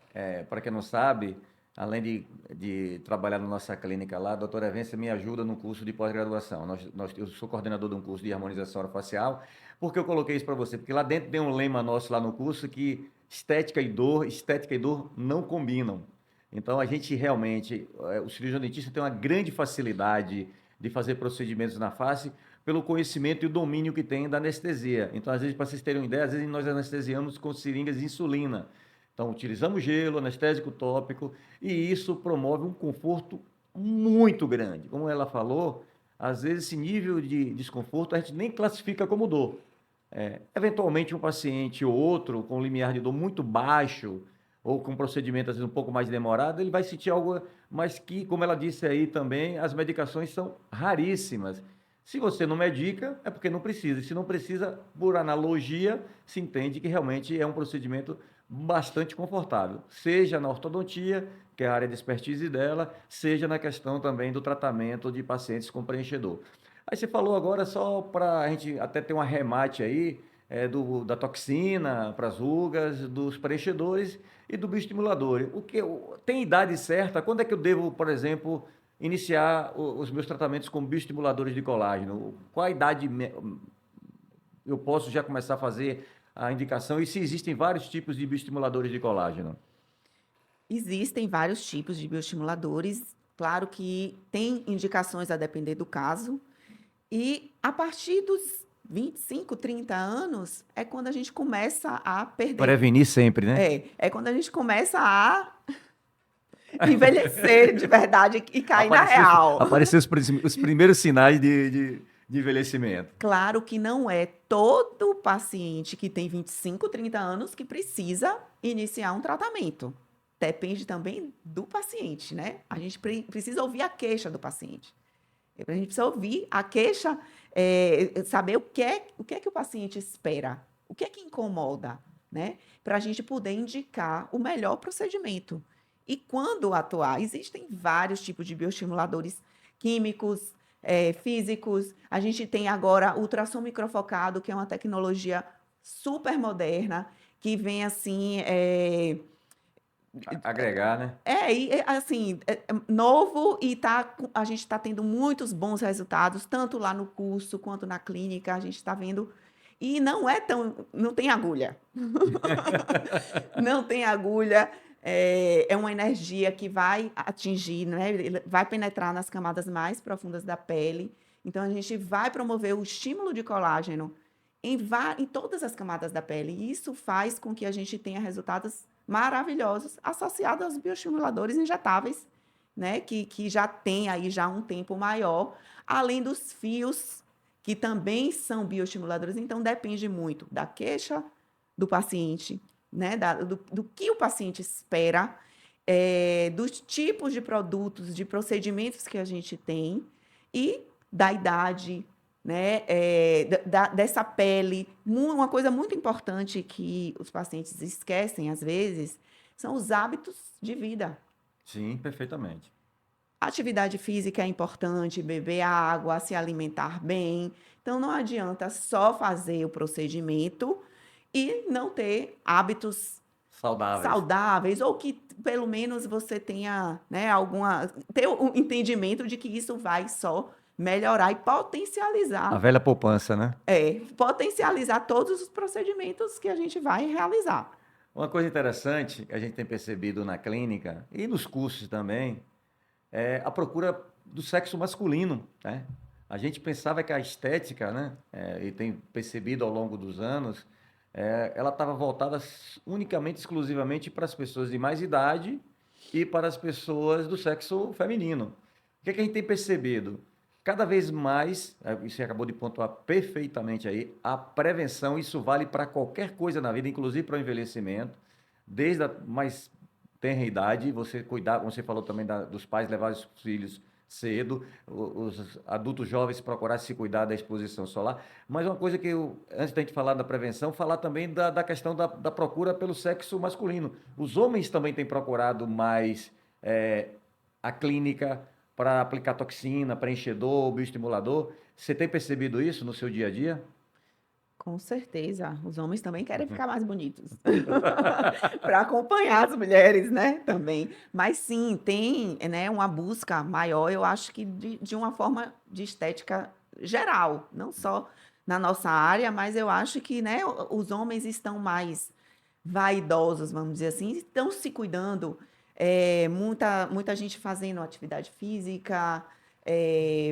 para quem não sabe, além de trabalhar na nossa clínica lá, a doutora Evência me ajuda no curso de pós-graduação. Eu sou coordenador de um curso de harmonização orofacial. Por que eu coloquei isso para você? Porque lá dentro tem um lema nosso lá no curso que estética e dor não combinam. Então, a gente realmente, o cirurgião dentista tem uma grande facilidade de fazer procedimentos na face pelo conhecimento e o domínio que tem da anestesia. Então, às vezes, para vocês terem uma ideia, às vezes nós anestesiamos com seringas de insulina. Então, utilizamos gelo, anestésico tópico, e isso promove um conforto muito grande. Como ela falou, às vezes esse nível de desconforto a gente nem classifica como dor. Eventualmente, um paciente ou outro com limiar de dor muito baixo, ou com um procedimento às vezes um pouco mais demorado, ele vai sentir algo, mas que, como ela disse aí também, as medicações são raríssimas. Se você não medica, é porque não precisa. E se não precisa, por analogia, se entende que realmente é um procedimento bastante confortável, seja na ortodontia, que é a área de expertise dela, seja na questão também do tratamento de pacientes com preenchedor. Aí você falou agora, só para a gente até ter um arremate aí, da toxina para as rugas, dos preenchedores e do bioestimulador. Tem idade certa? Quando é que eu devo, por exemplo, iniciar os meus tratamentos com bioestimuladores de colágeno? Qual a idade eu posso já começar a fazer a indicação? E se existem vários tipos de bioestimuladores de colágeno? Existem vários tipos de bioestimuladores, claro que tem indicações a depender do caso, e a partir dos 25, 30 anos é quando a gente começa a perder. Prevenir sempre, né? É quando a gente começa a envelhecer de verdade e cair na Aparecer, real. aparecer os primeiros sinais de envelhecimento. Claro que não é todo paciente que tem 25, 30 anos que precisa iniciar um tratamento. Depende também do paciente, né? A gente precisa ouvir a queixa do paciente. A gente precisa ouvir a queixa, saber o que é que o paciente espera, o que é que incomoda, né? Para a gente poder indicar o melhor procedimento. E quando atuar, existem vários tipos de bioestimuladores químicos, físicos. A gente tem agora ultrassom microfocado, que é uma tecnologia super moderna, que vem assim. Agregar, né? Assim, novo e a gente está tendo muitos bons resultados, tanto lá no curso quanto na clínica, a gente está vendo. E não tem agulha. Não tem agulha, é uma energia que vai atingir, né? Vai penetrar nas camadas mais profundas da pele. Então, a gente vai promover o estímulo de colágeno em todas as camadas da pele. E isso faz com que a gente tenha resultados maravilhosos associados aos bioestimuladores injetáveis, né? Que já tem aí já um tempo maior, além dos fios, que também são bioestimuladores. Então, depende muito da queixa do paciente, né? Do que o paciente espera, dos tipos de produtos, de procedimentos que a gente tem e da idade, né? Dessa pele. Uma coisa muito importante que os pacientes esquecem, às vezes, são os hábitos de vida. Sim, perfeitamente. Atividade física é importante, beber água, se alimentar bem. Então, não adianta só fazer o procedimento e não ter hábitos Saudáveis. saudáveis, ou que pelo menos você tenha, né, ter um entendimento de que isso vai só melhorar e A velha poupança, né? potencializar todos os procedimentos que a gente vai realizar. Uma coisa interessante que a gente tem percebido na clínica e nos cursos também é a procura do sexo masculino, né? A gente pensava que a estética, né, e tem percebido ao longo dos anos, ela estava voltada unicamente, exclusivamente para as pessoas de mais idade e para as pessoas do sexo feminino. O que é que a gente tem percebido? Cada vez mais, você acabou de pontuar perfeitamente aí, a prevenção, isso vale para qualquer coisa na vida, inclusive para o envelhecimento, desde a mais tenra idade, você cuidar, como você falou também dos pais levar os filhos cedo, os adultos jovens procurar se cuidar da exposição solar. Mas uma coisa que eu, antes da gente falar da prevenção, falar também da questão da procura pelo sexo masculino. Os homens também têm procurado mais a clínica para aplicar toxina, preenchedor, bioestimulador. Você tem percebido isso no seu dia a dia? Com certeza, os homens também querem ficar mais bonitos, para acompanhar as mulheres, né, também. Mas sim, tem, né, uma busca maior, eu acho que de uma forma de estética geral, não só na nossa área, mas eu acho que, né, os homens estão mais vaidosos, vamos dizer assim, estão se cuidando, muita gente fazendo atividade física,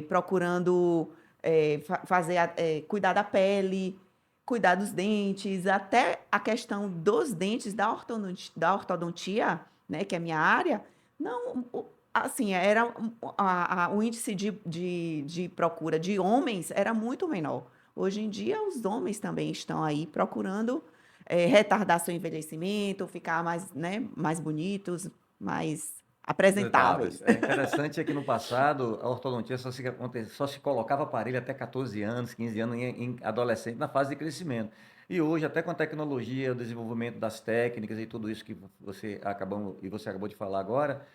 procurando, fazer cuidar da pele, cuidar dos dentes, até a questão dos dentes da ortodontia, né, que é a minha área, não, assim, era o índice de procura de homens era muito menor. Hoje em dia, os homens também estão aí procurando retardar seu envelhecimento, ficar mais, né, mais bonitos, mais apresentáveis. Apresentáveis. É interessante é que no passado a ortodontia só se colocava aparelho até 14 anos, 15 anos em adolescente na fase de crescimento. E hoje, até com a tecnologia, o desenvolvimento das técnicas e tudo isso que você acabou de falar agora,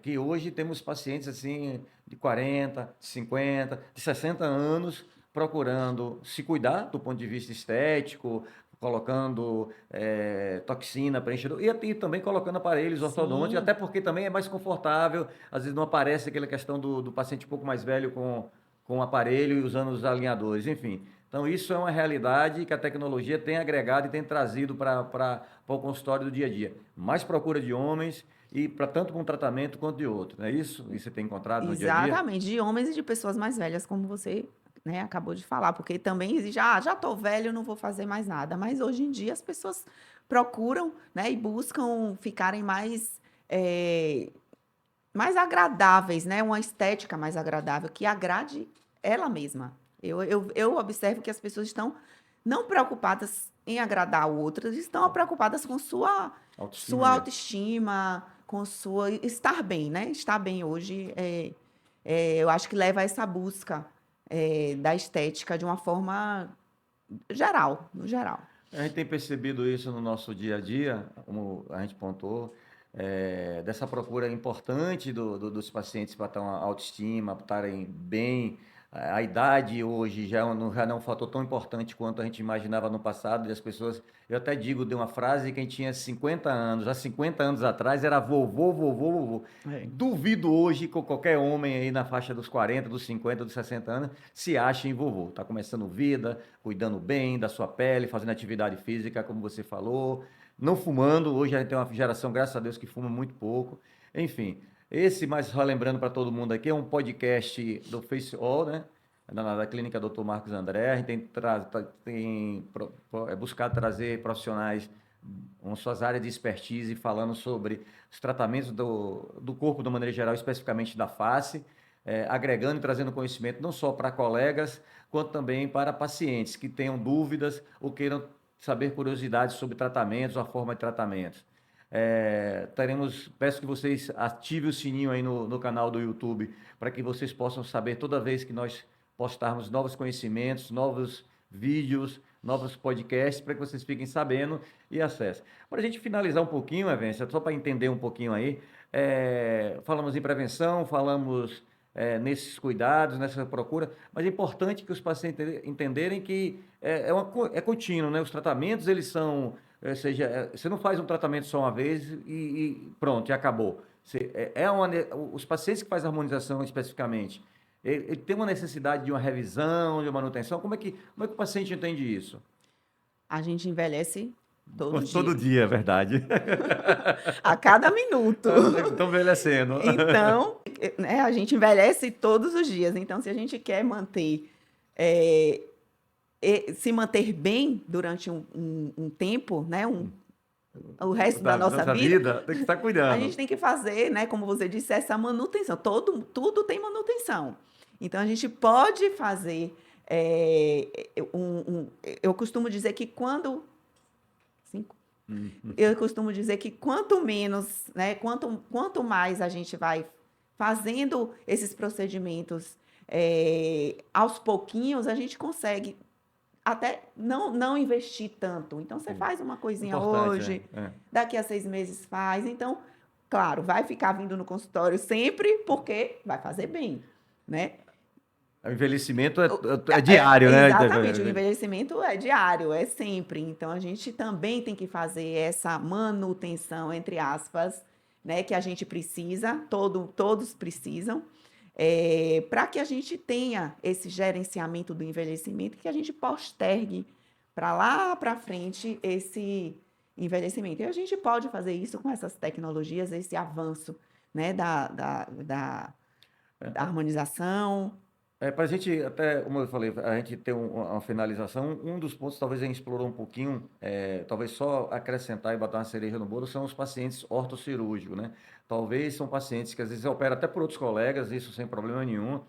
que hoje temos pacientes assim de 40, de 50, de 60 anos procurando se cuidar do ponto de vista estético, colocando toxina, preenchedor, e também colocando aparelhos ortodônticos, Sim, até porque também é mais confortável, às vezes não aparece aquela questão do paciente um pouco mais velho com o aparelho e usando os alinhadores, enfim. Então, isso é uma realidade que a tecnologia tem agregado e tem trazido para o consultório do dia a dia. Mais procura de homens e para tanto com um tratamento quanto de outro, não é isso? Isso você tem encontrado no dia a dia? exatamente, de homens e de pessoas mais velhas, como você, né, acabou de falar, porque também existe, já estou velho, não vou fazer mais nada. Mas hoje em dia as pessoas procuram, né, e buscam ficarem eh, mais agradáveis, né, uma estética mais agradável, que agrade ela mesma. Eu observo que as pessoas estão não preocupadas em agradar outras, estão preocupadas com Autoestima sua mesmo. autoestima, com sua estar bem, né? Estar bem hoje, eu acho que leva a essa busca, da estética de uma forma geral, no geral. A gente tem percebido isso no nosso dia a dia, como a gente pontuou, dessa procura importante dos pacientes para ter uma autoestima, para estarem bem. A idade hoje já não é um fator tão importante quanto a gente imaginava no passado, e as pessoas, eu até digo, de uma frase, quem tinha 50 anos, há 50 anos atrás, era vovô, vovô, vovô. É. Duvido hoje que qualquer homem aí na faixa dos 40, dos 50, dos 60 anos se ache em vovô. Está começando vida, cuidando bem da sua pele, fazendo atividade física, como você falou, não fumando. Hoje a gente tem uma geração, graças a Deus, que fuma muito pouco. Enfim, esse, mas só lembrando para todo mundo aqui, é um podcast do Face All, né? Da clínica Dr. Marcos André. A gente tem buscado trazer profissionais com suas áreas de expertise, falando sobre os tratamentos do corpo de uma maneira geral, especificamente da face, agregando e trazendo conhecimento não só para colegas, quanto também para pacientes que tenham dúvidas ou queiram saber curiosidades sobre tratamentos, a forma de tratamentos. Peço que vocês ativem o sininho aí no canal do YouTube, para que vocês possam saber toda vez que nós postarmos novos conhecimentos, novos vídeos, novos podcasts, para que vocês fiquem sabendo e acessem. Para a gente finalizar um pouquinho, Evência, só para entender um pouquinho aí, falamos em prevenção, falamos nesses cuidados, nessa procura, mas é importante que os pacientes entenderem que é contínuo, né? Os tratamentos, eles são, você não faz um tratamento só uma vez e pronto, e acabou. Os pacientes que fazem harmonização especificamente, ele tem uma necessidade de uma revisão, de uma manutenção, como é que o paciente entende isso? A gente envelhece todo Todo dia, dia, é verdade. a cada minuto. Estão envelhecendo. Então, né, a gente envelhece todos os dias. Então, se a gente quer manter, eh, se manter bem durante um tempo, né, o resto da Da nossa nossa vida, vida, tem que estar a gente cuidando. tem que fazer, né, como você disse, essa manutenção. Tudo tem manutenção. Então, a gente pode fazer. Eu costumo dizer que quando. Cinco. Hum. Eu costumo dizer que quanto menos, né, quanto mais a gente vai fazendo esses procedimentos aos pouquinhos, a gente consegue até não investir tanto. Então, você Sim. faz uma coisinha Importante, hoje, é. daqui a 6 meses faz. Então, claro, vai ficar vindo no consultório sempre, porque vai fazer bem, né? O envelhecimento é, O- é diário, né? Exatamente, o envelhecimento é diário, é sempre. Então, a gente também tem que fazer essa manutenção, entre aspas, né, que a gente precisa, todos precisam, para que a gente tenha esse gerenciamento do envelhecimento, que a gente postergue para lá para frente esse envelhecimento. E a gente pode fazer isso com essas tecnologias, esse avanço, né, da harmonização. Para a gente, até, como eu falei, a gente ter uma finalização, um dos pontos talvez a gente explorou um pouquinho, talvez só acrescentar e botar uma cereja no bolo, são os pacientes ortocirúrgicos, né? Talvez são pacientes que às vezes operam até por outros colegas, isso sem problema nenhum,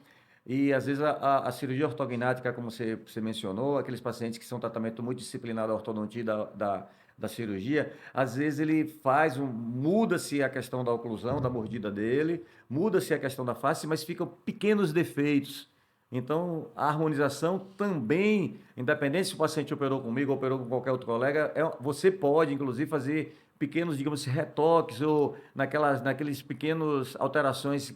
e às vezes a cirurgia ortognática, como você mencionou, aqueles pacientes que são tratamento muito disciplinado da ortodontia e da cirurgia, às vezes ele faz muda-se a questão da oclusão, da mordida dele, muda-se a questão da face, mas ficam pequenos defeitos. Então, a harmonização também, independente se o paciente operou comigo ou operou com qualquer outro colega, você pode, inclusive, fazer pequenos, digamos assim, retoques ou naqueles pequenos alterações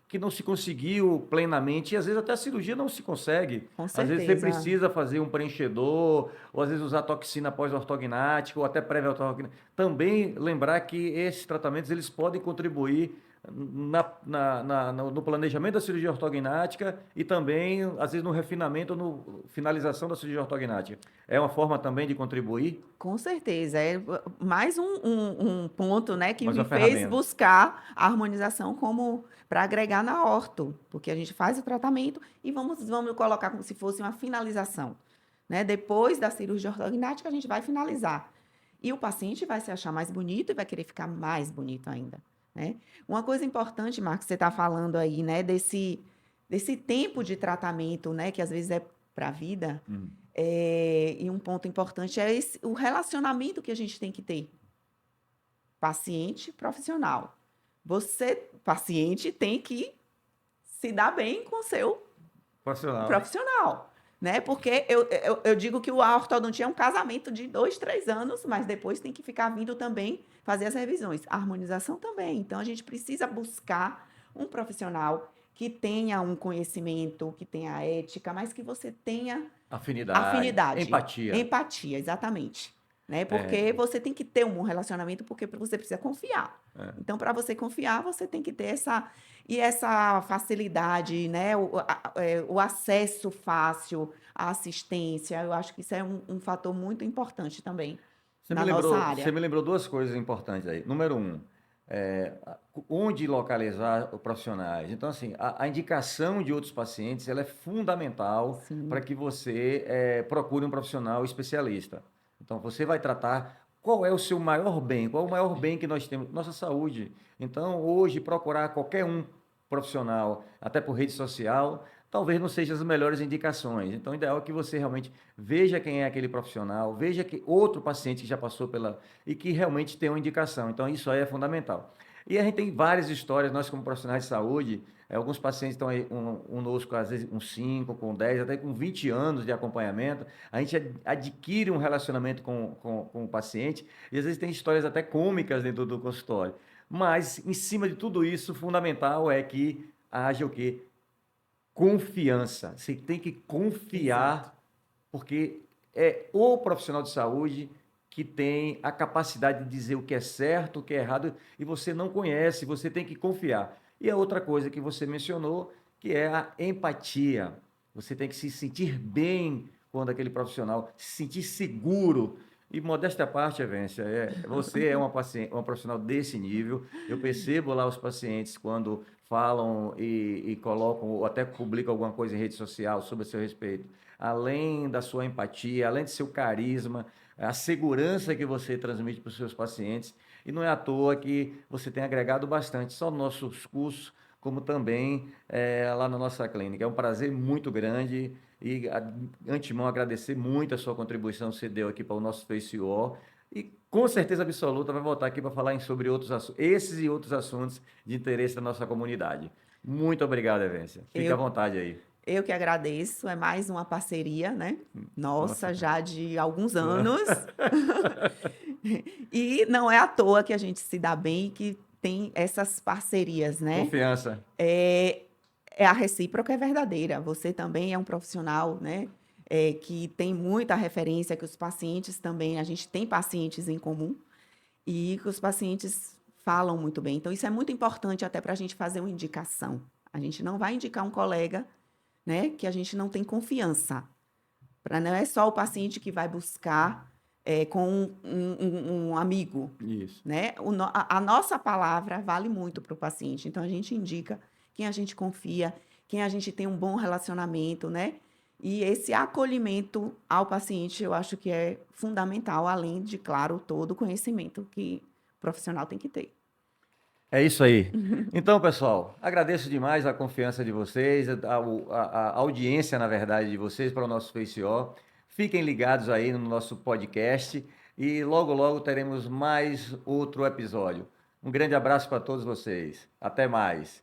que não se conseguiu plenamente, e às vezes até a cirurgia não se consegue. Com Às vezes você certeza. precisa fazer um preenchedor, ou às vezes usar toxina pós-ortognática, ou até prévia-ortognática. Também lembrar que esses tratamentos eles podem contribuir no planejamento da cirurgia ortognática e também, às vezes, no refinamento, no finalização da cirurgia ortognática. É uma forma também de contribuir, Com certeza. É mais um ponto, né, que mas me uma fez ferramenta. buscar a harmonização como para agregar na orto, porque a gente faz o tratamento e vamos colocar como se fosse uma finalização, né? Depois da cirurgia ortognática, a gente vai finalizar. E o paciente vai se achar mais bonito e vai querer ficar mais bonito ainda, né? Uma coisa importante, Marcos, você está falando aí, né, desse tempo de tratamento, né, que às vezes é para a vida. Hum. E um ponto importante é o relacionamento que a gente tem que ter, paciente profissional. Você, paciente, tem que se dar bem com o seu Profissional. profissional, né? Porque eu digo que a ortodontia é um casamento de 2, 3 anos, mas depois tem que ficar vindo também fazer as revisões. A harmonização também. Então, a gente precisa buscar um profissional que tenha um conhecimento, que tenha ética, mas que você tenha Afinidade, afinidade, empatia. empatia, exatamente. Né? É, Porque você tem que ter um bom relacionamento, porque você precisa confiar. é. Então, para você confiar, você tem que ter essa facilidade, né? O acesso fácil à assistência. Eu acho que isso é um fator muito importante também na nossa Você área. me lembrou duas coisas importantes aí. Número um, onde localizar os profissionais. Então, assim, a indicação de outros pacientes, ela é fundamental para Sim, que você procure um profissional especialista. Então, você vai tratar qual é o seu maior bem, qual é o maior bem que nós temos, nossa saúde. Então, hoje, procurar qualquer um profissional, até por rede social, talvez não sejam as melhores indicações. Então, o ideal é que você realmente veja quem é aquele profissional, veja que outro paciente que já passou e que realmente tem uma indicação. Então, isso aí é fundamental. E a gente tem várias histórias, nós como profissionais de saúde, alguns pacientes estão aí conosco, às vezes com 5, com 10, até com 20 anos de acompanhamento. A gente adquire um relacionamento com o paciente e às vezes tem histórias até cômicas dentro do consultório. Mas, em cima de tudo isso, o fundamental é que haja o quê? Confiança. Você tem que exato. confiar, porque é o profissional de saúde que tem a capacidade de dizer o que é certo, o que é errado, e você não conhece, você tem que confiar. E a outra coisa que você mencionou, que é a empatia. Você tem que se sentir bem quando aquele profissional, se sentir seguro. E modéstia à parte, Evência, você é uma paciente, uma profissional desse nível. Eu percebo lá os pacientes quando falam e colocam, ou até publicam alguma coisa em rede social sobre o seu respeito. Além da sua empatia, além do seu carisma, a segurança que você transmite para os seus pacientes. E não é à toa que você tem agregado bastante, só nos nossos cursos, como também lá na nossa clínica. É um prazer muito grande e, antemão, agradecer muito a sua contribuição que você deu aqui para o nosso FaceO. E com certeza absoluta vai voltar aqui para falar sobre esses e outros assuntos de interesse da nossa comunidade. Muito obrigado, Evência. Fique à Eu, vontade aí. eu que agradeço, é mais uma parceria, né? Nossa. Nossa, já de alguns anos. E não é à toa que a gente se dá bem e que tem essas parcerias, né? Confiança. É, é a recíproca é verdadeira. Você também é um profissional, né? Que tem muita referência, que os pacientes também, a gente tem pacientes em comum e que os pacientes falam muito bem. Então, isso é muito importante até para a gente fazer uma indicação. A gente não vai indicar um colega, né, que a gente não tem confiança. Não é só o paciente que vai buscar com um amigo, Isso. né? A nossa palavra vale muito para o paciente. Então, a gente indica quem a gente confia, quem a gente tem um bom relacionamento, né? E esse acolhimento ao paciente, eu acho que é fundamental, além de, claro, todo o conhecimento que o profissional tem que ter. É isso aí. Então, pessoal, agradeço demais a confiança de vocês, a audiência, na verdade, de vocês para o nosso FaceO. Fiquem ligados aí no nosso podcast e logo, logo teremos mais outro episódio. Um grande abraço para todos vocês. Até mais.